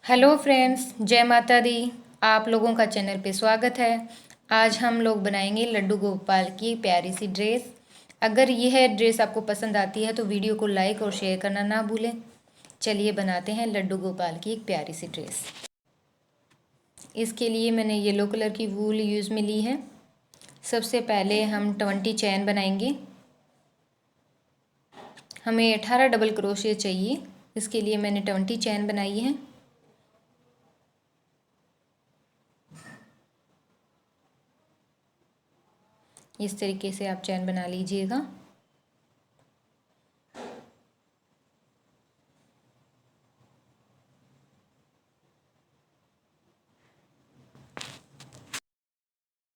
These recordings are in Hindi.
हेलो फ्रेंड्स, जय माता दी। आप लोगों का चैनल पे स्वागत है। आज हम लोग बनाएंगे लड्डू गोपाल की प्यारी सी ड्रेस। अगर यह ड्रेस आपको पसंद आती है तो वीडियो को लाइक और शेयर करना ना भूलें। चलिए बनाते हैं लड्डू गोपाल की एक प्यारी सी ड्रेस। इसके लिए मैंने येलो कलर की वूल यूज़ में ली है। सबसे पहले हम 20 चैन बनाएंगे। हमें 18 डबल क्रोशिया चाहिए। इसके लिए मैंने 20 चैन बनाई है। इस तरीके से आप चैन बना लीजिएगा।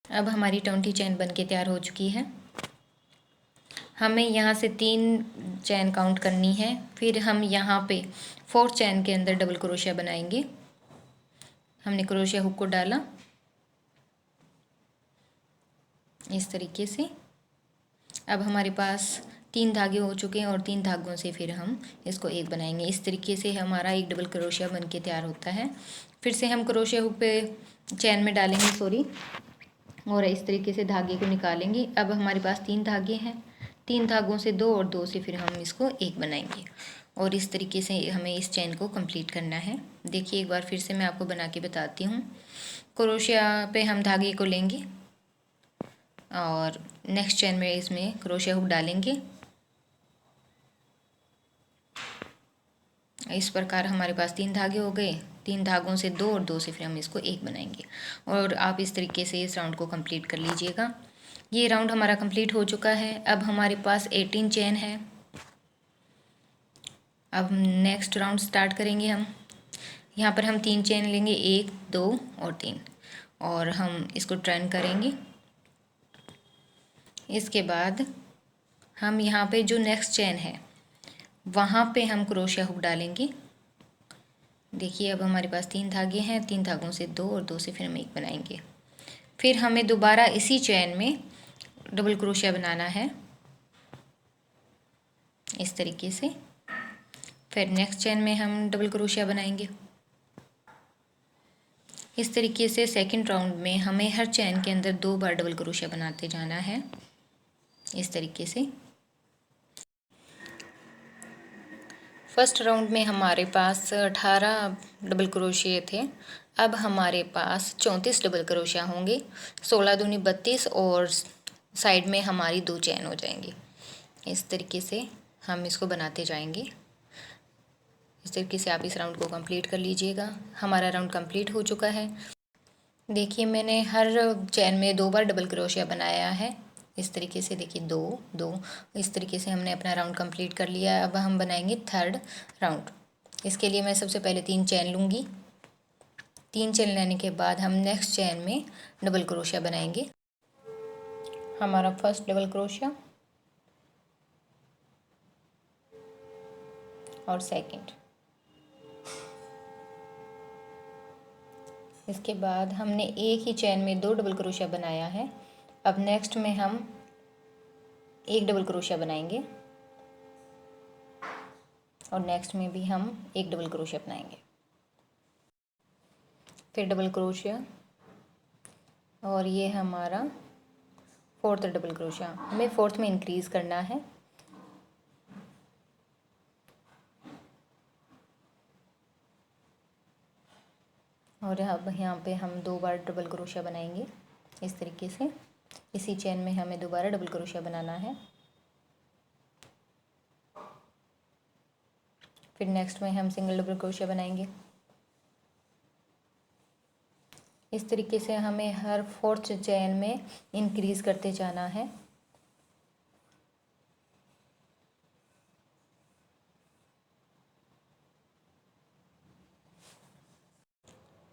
अब हमारी 20 चैन बनके तैयार हो चुकी है। हमें यहाँ से 3 चैन काउंट करनी है। फिर हम यहाँ पे 4 चैन के अंदर डबल क्रोशिया बनाएंगे। हमने क्रोशिया हुक को डाला इस तरीके से। अब हमारे पास 3 धागे हो चुके हैं और 3 धागों से फिर हम इसको एक बनाएंगे। इस तरीके से हमारा एक डबल क्रोशिया बन के तैयार होता है। फिर से हम क्रोशिया हुक पे चैन में डालेंगे और इस तरीके से धागे को निकालेंगे। अब हमारे पास 3 धागे हैं। 3 धागों से 2 और 2 से फिर हम इसको एक बनाएंगे और इस तरीके से हमें इस चैन को कंप्लीट करना है। देखिए एक बार फिर से मैं आपको बना के बताती हूँ। क्रोशिया पे हम धागे को लेंगे और नेक्स्ट चैन में इसमें क्रोशिया हुक डालेंगे। इस प्रकार हमारे पास 3 धागे हो गए। 3 धागों से 2 और 2 से फिर हम इसको एक बनाएंगे और आप इस तरीके से इस राउंड को कंप्लीट कर लीजिएगा। ये राउंड हमारा कंप्लीट हो चुका है। अब हमारे पास 18 चैन है। अब नेक्स्ट राउंड स्टार्ट करेंगे हम। यहाँ पर हम 3 चैन लेंगे, 1 2 और 3, और हम इसको टर्न करेंगे। इसके बाद हम यहाँ पे जो नेक्स्ट चैन है वहाँ पे हम क्रोशिया हुक डालेंगे। देखिए अब हमारे पास 3 धागे हैं। 3 धागों से 2 और 2 से फिर हम एक बनाएंगे। फिर हमें दोबारा इसी चैन में डबल क्रोशिया बनाना है इस तरीके से। फिर नेक्स्ट चैन में हम डबल क्रोशिया बनाएंगे। इस तरीके से सेकंड राउंड में हमें हर चैन के अंदर 2 बार डबल क्रोशिया बनाते जाना है इस तरीके से। फर्स्ट राउंड में हमारे पास 18 डबल क्रोशिया थे। अब हमारे पास 34 डबल क्रोशिया होंगे। 16 दूनी 32 और साइड में हमारी 2 चैन हो जाएंगी। इस तरीके से हम इसको बनाते जाएंगे। इस तरीके से आप इस राउंड को कंप्लीट कर लीजिएगा। हमारा राउंड कंप्लीट हो चुका है। देखिए मैंने हर चैन में 2 बार डबल क्रोशिया बनाया है इस तरीके से। देखिए 2 2 इस तरीके से हमने अपना राउंड कंप्लीट कर लिया है। अब हम बनाएंगे थर्ड राउंड। इसके लिए मैं सबसे पहले 3 चैन लूँगी। 3 चैन लेने के बाद हम नेक्स्ट चैन में डबल क्रोशिया बनाएंगे। हमारा फर्स्ट डबल क्रोशिया और सेकंड। इसके बाद हमने एक ही चैन में 2 डबल क्रोशिया बनाया है। अब नेक्स्ट में हम एक डबल क्रोशिया बनाएंगे और नेक्स्ट में भी हम एक डबल क्रोशिया बनाएंगे। फिर डबल क्रोशिया और ये हमारा फोर्थ डबल क्रोशिया। हमें फोर्थ में इंक्रीज़ करना है। और अब यहाँ पे हम 2 बार डबल क्रोशिया बनाएंगे इस तरीके से। इसी चैन में हमें दोबारा डबल क्रोशिया बनाना है। फिर नेक्स्ट में हम सिंगल डबल क्रोशिया बनाएंगे। इस तरीके से हमें हर फोर्थ चैन में इंक्रीज़ करते जाना है।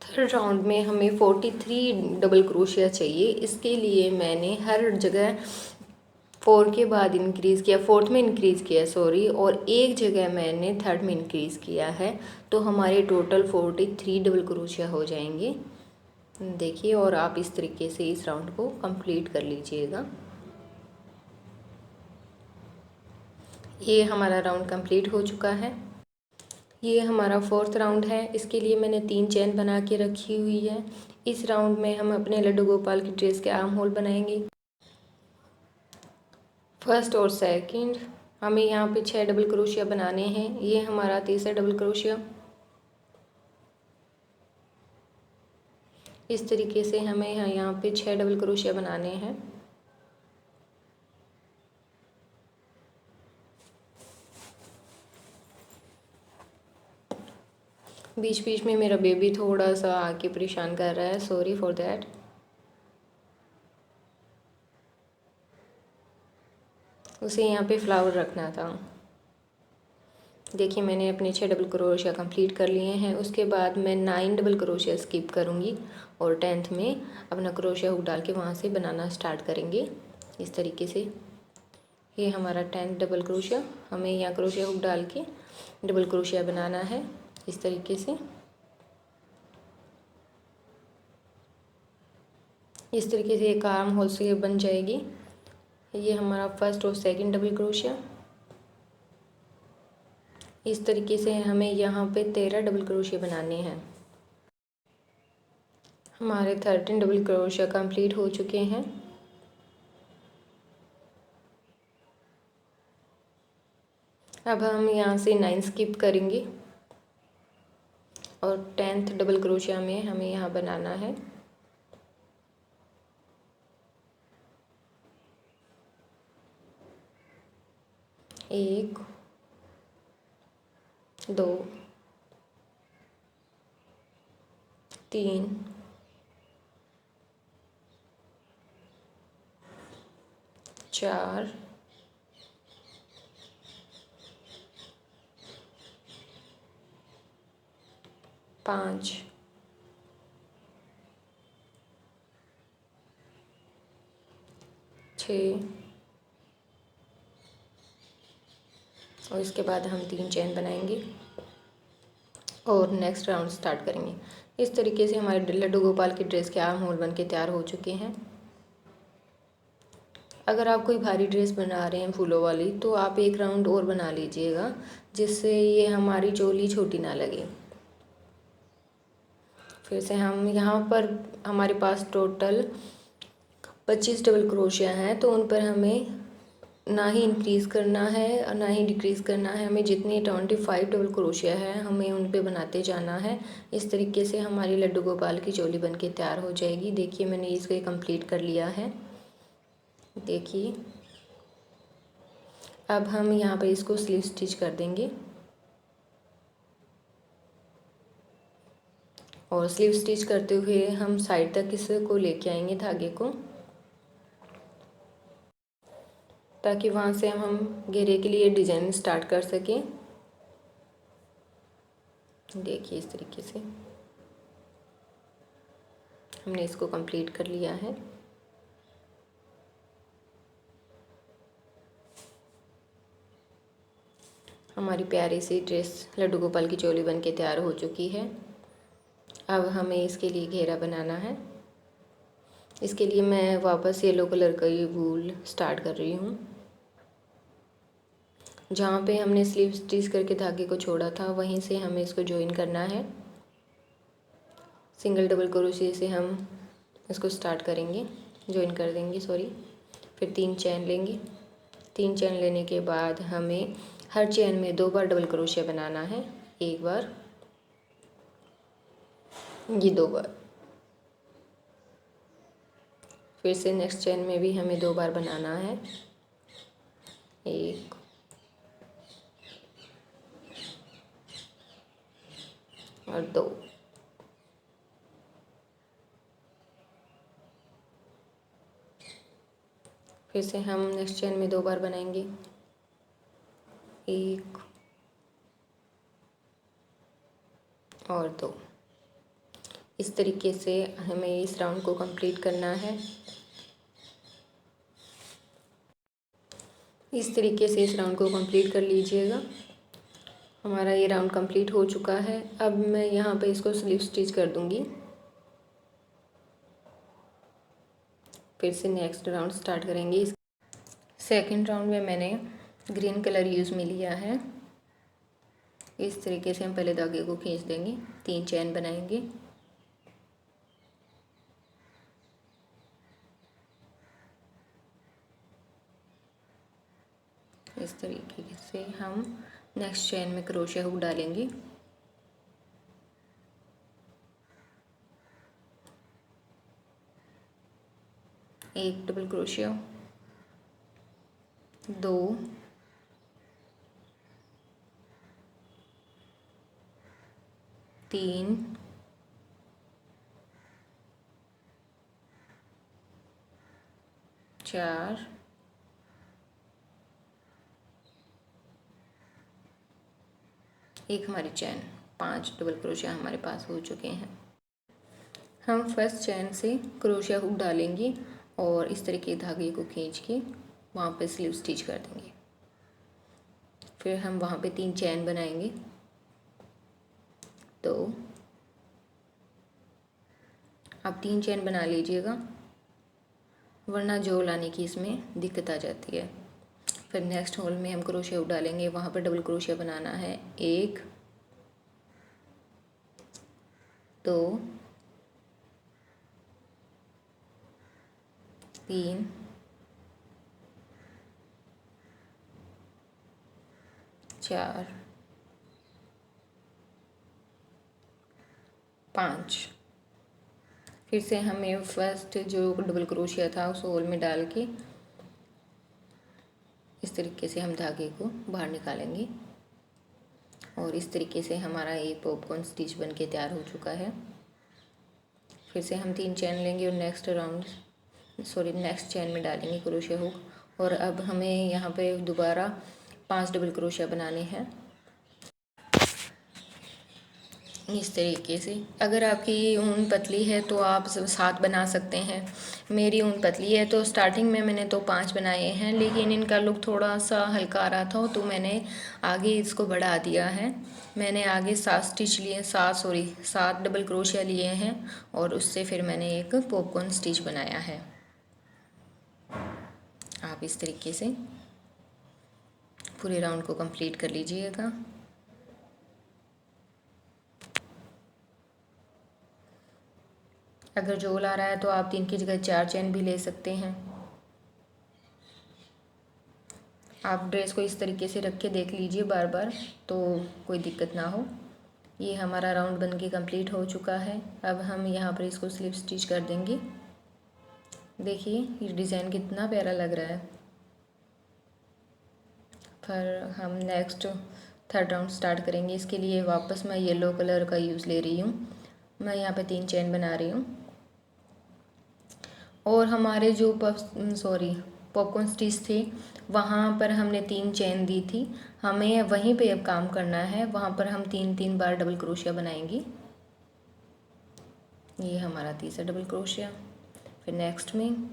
थर्ड राउंड में हमें 43 डबल क्रोशिया चाहिए। इसके लिए मैंने हर जगह 4 के बाद इंक्रीज़ किया, फोर्थ में इंक्रीज़ किया सॉरी, और एक जगह मैंने थर्ड में इंक्रीज़ किया है। तो हमारे टोटल 43 डबल क्रोशिया हो जाएंगे। देखिए और आप इस तरीके से इस राउंड को कंप्लीट कर लीजिएगा। ये हमारा राउंड कंप्लीट हो चुका है। ये हमारा फोर्थ राउंड है। इसके लिए मैंने 3 चेन बना के रखी हुई है। इस राउंड में हम अपने लड्डू गोपाल की ड्रेस के आर्म होल बनाएंगे। फर्स्ट और सेकंड हमें यहाँ पे 6 डबल क्रोशिया बनाने हैं। ये हमारा तीसरा डबल क्रोशिया। इस तरीके से हमें यहाँ पे 6 डबल क्रोशिया बनाने हैं। बीच बीच में मेरा बेबी थोड़ा सा आके परेशान कर रहा है, सॉरी फॉर दैट। उसे यहाँ पे फ्लावर रखना था। देखिए मैंने अपने 6 डबल क्रोशिया कंप्लीट कर लिए हैं। उसके बाद मैं 9 डबल क्रोशिया स्किप करूँगी और 10th में अपना क्रोशिया हुक डाल के वहाँ से बनाना स्टार्ट करेंगे। इस तरीके से ये हमारा 10th डबल क्रोशिया। हमें यहाँ क्रोशिया हुक डाल के डबल क्रोशिया बनाना है इस तरीके से। इस तरीके से एक आर्म होल से बन जाएगी। ये हमारा फर्स्ट और सेकंड डबल क्रोशिया। इस तरीके से हमें यहाँ पे 13 डबल क्रोशिया बनाने हैं। हमारे 13 डबल क्रोशिया कंप्लीट हो चुके हैं। अब हम यहाँ से 9 स्किप करेंगे और 10th डबल क्रोशिया में हमें यहाँ बनाना है। एक, 2, 3, 4, 5, 6 और इसके बाद हम 3 चेन बनाएंगे और नेक्स्ट राउंड स्टार्ट करेंगे। इस तरीके से हमारे लड्डू गोपाल की ड्रेस के आर्म होल बन के तैयार हो चुके हैं। अगर आप कोई भारी ड्रेस बना रहे हैं फूलों वाली तो आप एक राउंड और बना लीजिएगा, जिससे ये हमारी चोली छोटी ना लगे। फिर से हम यहाँ पर हमारे पास टोटल 25 डबल क्रोशिया हैं, तो उन पर हमें ना ही इंक्रीज़ करना है और ना ही डिक्रीज़ करना है। हमें जितनी 25 डबल क्रोशिया है हमें उन पे बनाते जाना है। इस तरीके से हमारी लड्डू गोपाल की चोली बन के तैयार हो जाएगी। देखिए मैंने इसको कंप्लीट कर लिया है। देखिए अब हम यहाँ पे इसको स्लीव स्टिच कर देंगे और स्लीव स्टिच करते हुए हम साइड तक इसको लेके आएंगे धागे को, ताकि वहाँ से हम घेरे के लिए डिज़ाइन स्टार्ट कर सकें। देखिए इस तरीके से हमने इसको कंप्लीट कर लिया है। हमारी प्यारी सी ड्रेस लड्डू गोपाल की चोली बन के तैयार हो चुकी है। अब हमें इसके लिए घेरा बनाना है। इसके लिए मैं वापस येलो कलर का ये वूल स्टार्ट कर रही हूँ। जहाँ पे हमने स्लीव स्टिच करके धागे को छोड़ा था वहीं से हमें इसको ज्वाइन करना है। सिंगल डबल क्रोशिया से हम इसको स्टार्ट करेंगे, ज्वाइन कर देंगे सॉरी। फिर 3 चेन लेंगे। 3 चेन लेने के बाद हमें हर चेन में 2 बार डबल क्रोशिया बनाना है। एक बार, ये 2 बार। फिर से नेक्स्ट चेन में भी हमें 2 बार बनाना है। 1 और 2। फिर से हम नेक्स्ट चेन में 2 बार बनाएंगे। 1 और 2। इस तरीके से हमें इस राउंड को कंप्लीट करना है। इस तरीके से इस राउंड को कंप्लीट कर लीजिएगा। हमारा ये राउंड कंप्लीट हो चुका है। अब मैं यहाँ पे इसको स्लीव स्टिच कर दूँगी। फिर से नेक्स्ट राउंड स्टार्ट करेंगे। सेकंड राउंड में मैंने ग्रीन कलर यूज़ में लिया है। इस तरीके से हम पहले धागे को खींच देंगे, 3 चैन बनाएंगे। इस तरीके से हम नेक्स्ट चैन में क्रोशिया हुक डालेंगे। एक डबल क्रोशिया, 2, 3, 4, 1 हमारी चैन, 5 डबल क्रोशिया हमारे पास हो चुके हैं। हम फर्स्ट चैन से क्रोशिया हुक डालेंगे और इस तरीके धागे को खींच के वहाँ पे स्लीव स्टिच कर देंगे। फिर हम वहाँ पे 3 चैन बनाएंगे। तो आप 3 चैन बना लीजिएगा, वरना जो लाने की इसमें दिक्कत आ जाती है। फिर नेक्स्ट होल में हम क्रोशिया हुक डालेंगे, वहाँ पे डबल क्रोशिया बनाना है। 1, 2, 3, 4, 5। फिर से हमें फर्स्ट जो डबल क्रोशिया था उस होल में डाल के इस तरीके से हम धागे को बाहर निकालेंगे और इस तरीके से हमारा एक पॉपकॉर्न स्टिच बन के तैयार हो चुका है। फिर से हम 3 चैन लेंगे और नेक्स्ट चैन में डालेंगे क्रोशिया हुक। और अब हमें यहाँ पे दोबारा 5 डबल क्रोशिया बनाने हैं इस तरीके से। अगर आपकी ऊन पतली है तो आप 7 बना सकते हैं। मेरी ऊन पतली है तो स्टार्टिंग में मैंने तो 5 बनाए हैं, लेकिन इनका लुक थोड़ा सा हल्का आ रहा था तो मैंने आगे इसको बढ़ा दिया है। मैंने आगे 7 डबल क्रोशिया लिए हैं और उससे फिर मैंने एक पॉपकॉर्न स्टिच बनाया है। आप इस तरीके से पूरे राउंड को कंप्लीट कर लीजिएगा। अगर जोल आ रहा है तो आप 3 की जगह 4 चैन भी ले सकते हैं। आप ड्रेस को इस तरीके से रख के देख लीजिए बार बार, तो कोई दिक्कत ना हो। ये हमारा राउंड बन के कम्प्लीट हो चुका है। अब हम यहाँ पर इसको स्लिप स्टिच कर देंगे। देखिए ये डिज़ाइन कितना प्यारा लग रहा है। फिर हम नेक्स्ट 3rd राउंड स्टार्ट करेंगे। इसके लिए वापस मैं येलो कलर का यूज़ ले रही हूँ। मैं यहाँ पे 3 चैन बना रही हूँ और हमारे जो पॉपकॉर्न स्टिच थे वहाँ पर हमने 3 चैन दी थी। हमें वहीं पे अब काम करना है, वहाँ पर हम 3 बार डबल क्रोशिया बनाएंगे। ये हमारा तीसरा डबल क्रोशिया। फिर नेक्स्ट में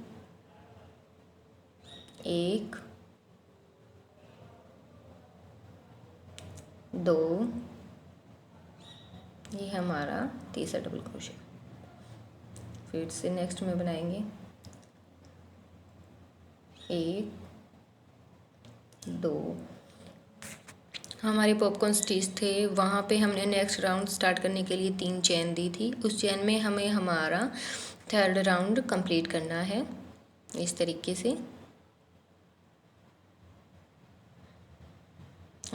1, 2, ये हमारा तीसरा डबल क्रोशिया। फिर से नेक्स्ट में बनाएंगे 1, 2। हमारे पॉपकॉर्न स्टिच थे वहाँ पे हमने नेक्स्ट राउंड स्टार्ट करने के लिए 3 चैन दी थी। उस चैन में हमें हमारा 3rd राउंड कंप्लीट करना है इस तरीके से।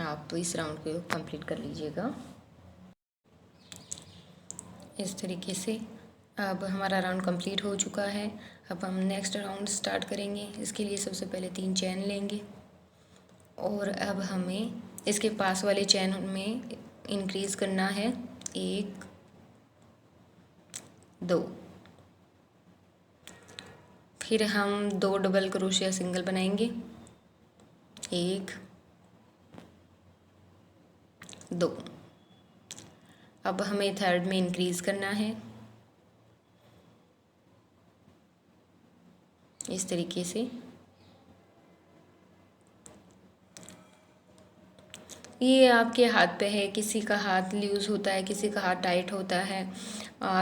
आप तो इस राउंड को कंप्लीट कर लीजिएगा इस तरीके से। अब हमारा राउंड कंप्लीट हो चुका है। अब हम नेक्स्ट राउंड स्टार्ट करेंगे। इसके लिए सबसे पहले 3 चैन लेंगे और अब हमें इसके पास वाले चैन में इंक्रीज़ करना है। 1, 2। फिर हम 2 डबल क्रोशिया सिंगल बनाएंगे। 1, 2। अब हमें 3rd में इंक्रीज़ करना है इस तरीके से। ये आपके हाथ पे है, किसी का हाथ लूज़ होता है, किसी का हाथ टाइट होता है।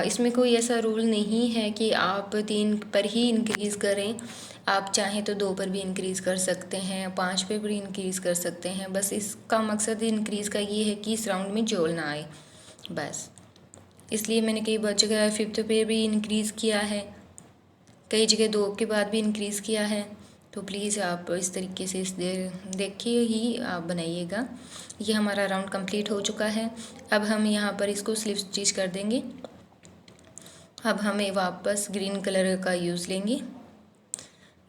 इसमें कोई ऐसा रूल नहीं है कि आप 3 पर ही इंक्रीज़ करें। आप चाहें तो 2 पर भी इंक्रीज़ कर सकते हैं, 5 पे भी इंक्रीज़ कर सकते हैं। बस इसका मकसद इंक्रीज़ का ये है कि इस राउंड में जोड़ ना आए, बस। इसलिए मैंने कई बार जगह 5th पे भी इंक्रीज़ किया है, कई जगह 2 के बाद भी इंक्रीज़ किया है। तो प्लीज़ आप इस तरीके से इस देखिए ही आप बनाइएगा। ये हमारा राउंड कंप्लीट हो चुका है। अब हम यहाँ पर इसको स्लिप स्टिच कर देंगे। अब हमें वापस ग्रीन कलर का यूज़ लेंगे।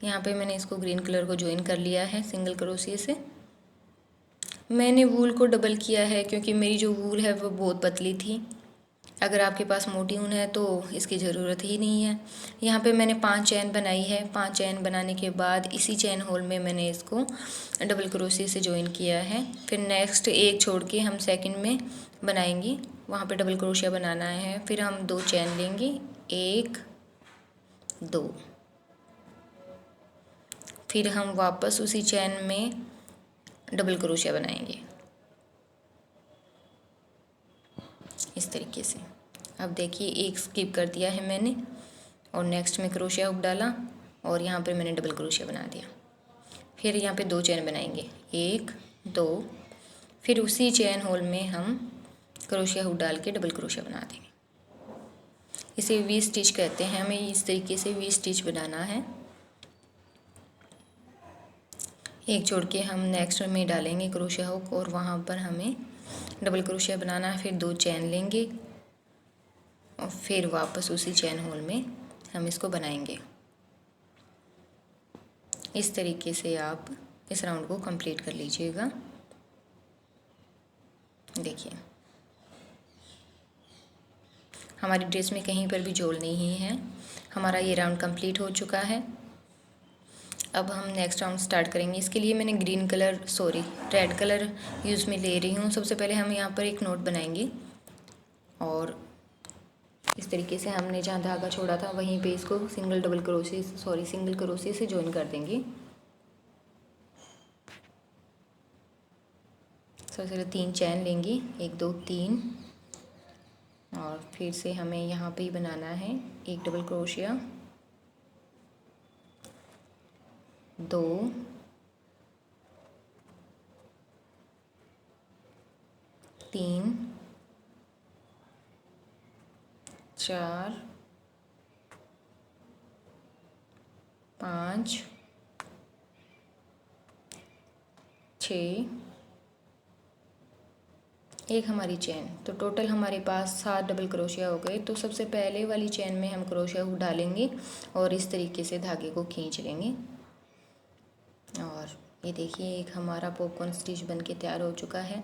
यहाँ पे मैंने इसको ग्रीन कलर को ज्वाइन कर लिया है सिंगल क्रोशिया से। मैंने वूल को डबल किया है क्योंकि मेरी जो वूल है वो बहुत पतली थी। अगर आपके पास मोटी ऊन है तो इसकी ज़रूरत ही नहीं है। यहाँ पे मैंने 5 चैन बनाई है। 5 चैन बनाने के बाद इसी चैन होल में मैंने इसको डबल क्रोशिया से ज्वाइन किया है। फिर नेक्स्ट एक छोड़ के हम सेकंड में बनाएंगे, वहाँ पे डबल क्रोशिया बनाना है। फिर हम 2 चैन लेंगे, 1 2, फिर हम वापस उसी चैन में डबल क्रोशिया बनाएंगे इस तरीके से। अब देखिए एक स्किप कर दिया है मैंने और नेक्स्ट में क्रोशिया हुक डाला और यहाँ पे मैंने डबल क्रोशिया बना दिया। फिर यहाँ पे 2 चैन बनाएंगे, 1 2, फिर उसी चैन होल में हम क्रोशिया हुक डाल के डबल क्रोशिया बना देंगे। इसे वी स्टिच कहते हैं। हमें इस तरीके से वी स्टिच बनाना है। एक जोड़ के हम नेक्स्ट में डालेंगे क्रोशिया हुक और वहाँ पर हमें डबल क्रोशिया बनाना है। फिर 2 चैन लेंगे और फिर वापस उसी चैन होल में हम इसको बनाएंगे। इस तरीके से आप इस राउंड को कंप्लीट कर लीजिएगा। देखिए हमारी ड्रेस में कहीं पर भी जोड़ नहीं है। हमारा ये राउंड कंप्लीट हो चुका है। अब हम नेक्स्ट राउंड स्टार्ट करेंगे। इसके लिए मैंने रेड कलर यूज़ में ले रही हूँ। सबसे पहले हम यहाँ पर एक नोट बनाएंगे और इस तरीके से हमने जहाँ धागा छोड़ा था वहीं पे इसको सिंगल क्रोशिया से ज्वाइन कर देंगे। सबसे पहले 3 चैन लेंगे, 1 2 3, और फिर से हमें यहाँ पे ही बनाना है एक डबल क्रोशिया, 2 3 4 5 6, एक हमारी चैन। तो टोटल हमारे पास 7 डबल क्रोशिया हो गए। तो सबसे पहले वाली चैन में हम क्रोशिया हुक डालेंगे और इस तरीके से धागे को खींच लेंगे। और ये देखिए एक हमारा पॉपकॉर्न स्टिच बन के तैयार हो चुका है।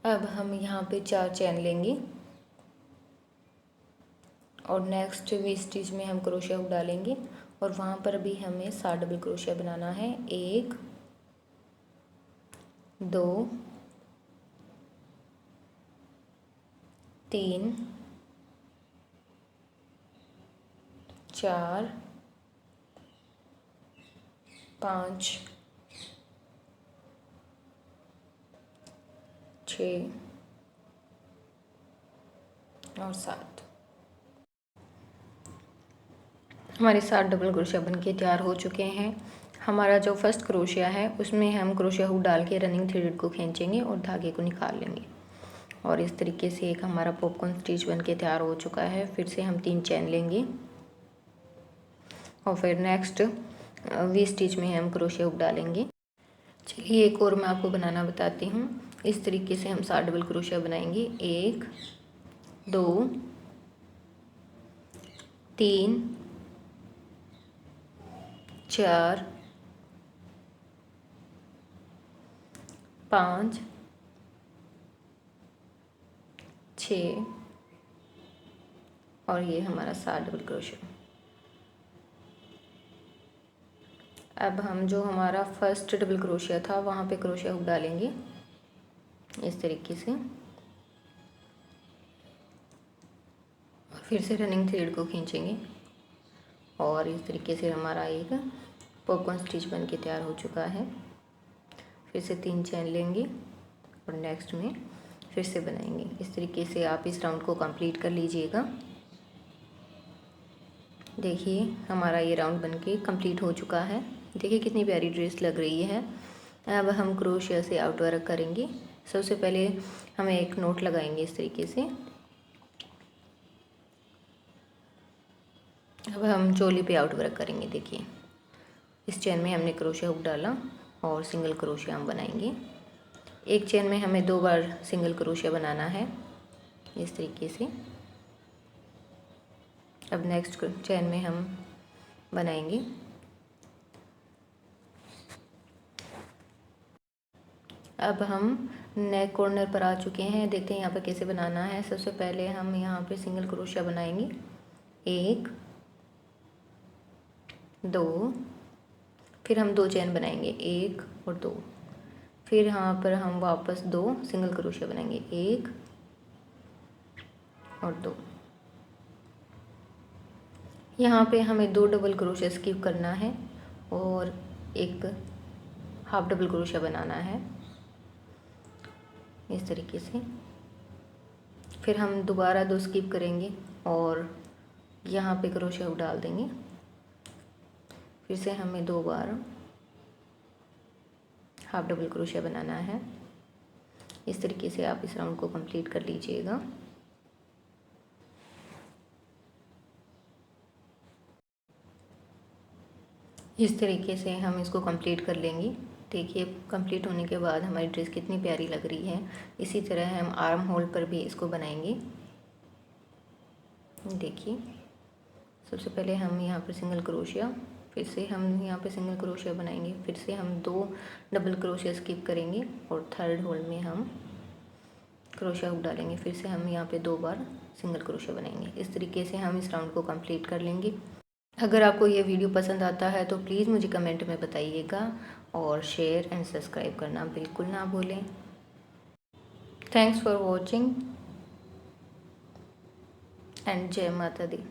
अब हम यहाँ पे 4 चैन लेंगे और नेक्स्ट वी स्टिच में हम क्रोशिया हुक डालेंगे और वहाँ पर भी हमें 7 डबल क्रोशिया बनाना है। 1 2 3 4 5 6 और 7। हमारे 7 डबल क्रोशिया बन के तैयार हो चुके हैं। हमारा जो फर्स्ट क्रोशिया है उसमें हम क्रोशिया हुक डाल के रनिंग थ्रेड को खींचेंगे और धागे को निकाल लेंगे और इस तरीके से एक हमारा पॉपकॉर्न स्टिच बन के तैयार हो चुका है। फिर से हम 3 चैन लेंगे और फिर नेक्स्ट वी स्टिच में हम क्रोशिया हुक डालेंगे। चलिए एक और मैं आपको बनाना बताती हूँ। इस तरीके से हम 7 डबल क्रोशिया बनाएंगे। 1 2 3 4 5 6 और ये हमारा 7 डबल क्रोशिया। अब हम जो हमारा फर्स्ट डबल क्रोशिया था वहाँ पे क्रोशिया हुक डालेंगे इस तरीके से और फिर से रनिंग थ्रेड को खींचेंगे और इस तरीके से हमारा एक पॉपकॉर्न स्टिच बन के तैयार हो चुका है। फिर से 3 चैन लेंगे और नेक्स्ट में फिर से बनाएंगे। इस तरीके से आप इस राउंड को कंप्लीट कर लीजिएगा। देखिए हमारा ये राउंड बनके कंप्लीट हो चुका है। देखिए कितनी प्यारी ड्रेस लग रही है। अब हम क्रोशिया से आउट वर्क करेंगे। सबसे पहले हम एक नोट लगाएंगे इस तरीके से। अब हम चोली पे आउट वर्क करेंगे। देखिए इस चेन में हमने क्रोशिया हुक डाला और सिंगल क्रोशिया हम बनाएंगे। एक चेन में हमें 2 बार सिंगल क्रोशिया बनाना है इस तरीके से। अब नेक्स्ट चेन में हम बनाएंगे। अब हम नेक कॉर्नर पर आ चुके हैं। देखते हैं यहाँ पर कैसे बनाना है। सबसे पहले हम यहाँ पे सिंगल क्रोशिया बनाएंगे। 1 2, फिर हम 2 चेन बनाएंगे 1 और 2, फिर यहाँ पर हम वापस 2 सिंगल क्रोशिया बनाएंगे 1 और 2। यहाँ पे हमें 2 डबल क्रोशिया स्किप करना है और एक हाफ डबल क्रोशिया बनाना है इस तरीके से। फिर हम दोबारा 2 स्किप करेंगे और यहाँ पे क्रोशिया डाल देंगे। फिर से हमें 2 बार हाफ डबल क्रोशिया बनाना है। इस तरीके से आप इस राउंड को कंप्लीट कर लीजिएगा। इस तरीके से हम इसको कंप्लीट कर लेंगे। देखिए कंप्लीट होने के बाद हमारी ड्रेस कितनी प्यारी लग रही है। इसी तरह हम आर्म होल पर भी इसको बनाएंगे। देखिए सबसे पहले हम यहाँ पर सिंगल क्रोशिया, फिर से हम यहाँ पे सिंगल क्रोशिया बनाएंगे, फिर से हम 2 डबल क्रोशिया स्किप करेंगे और थर्ड होल में हम क्रोशिया हुक डालेंगे। फिर से हम यहाँ पे 2 बार सिंगल क्रोशिया बनाएंगे। इस तरीके से हम इस राउंड को कंप्लीट कर लेंगे। अगर आपको ये वीडियो पसंद आता है तो प्लीज़ मुझे कमेंट में बताइएगा और शेयर एंड सब्सक्राइब करना बिल्कुल ना भूलें। थैंक्स फॉर वॉचिंग एंड जय माता दी।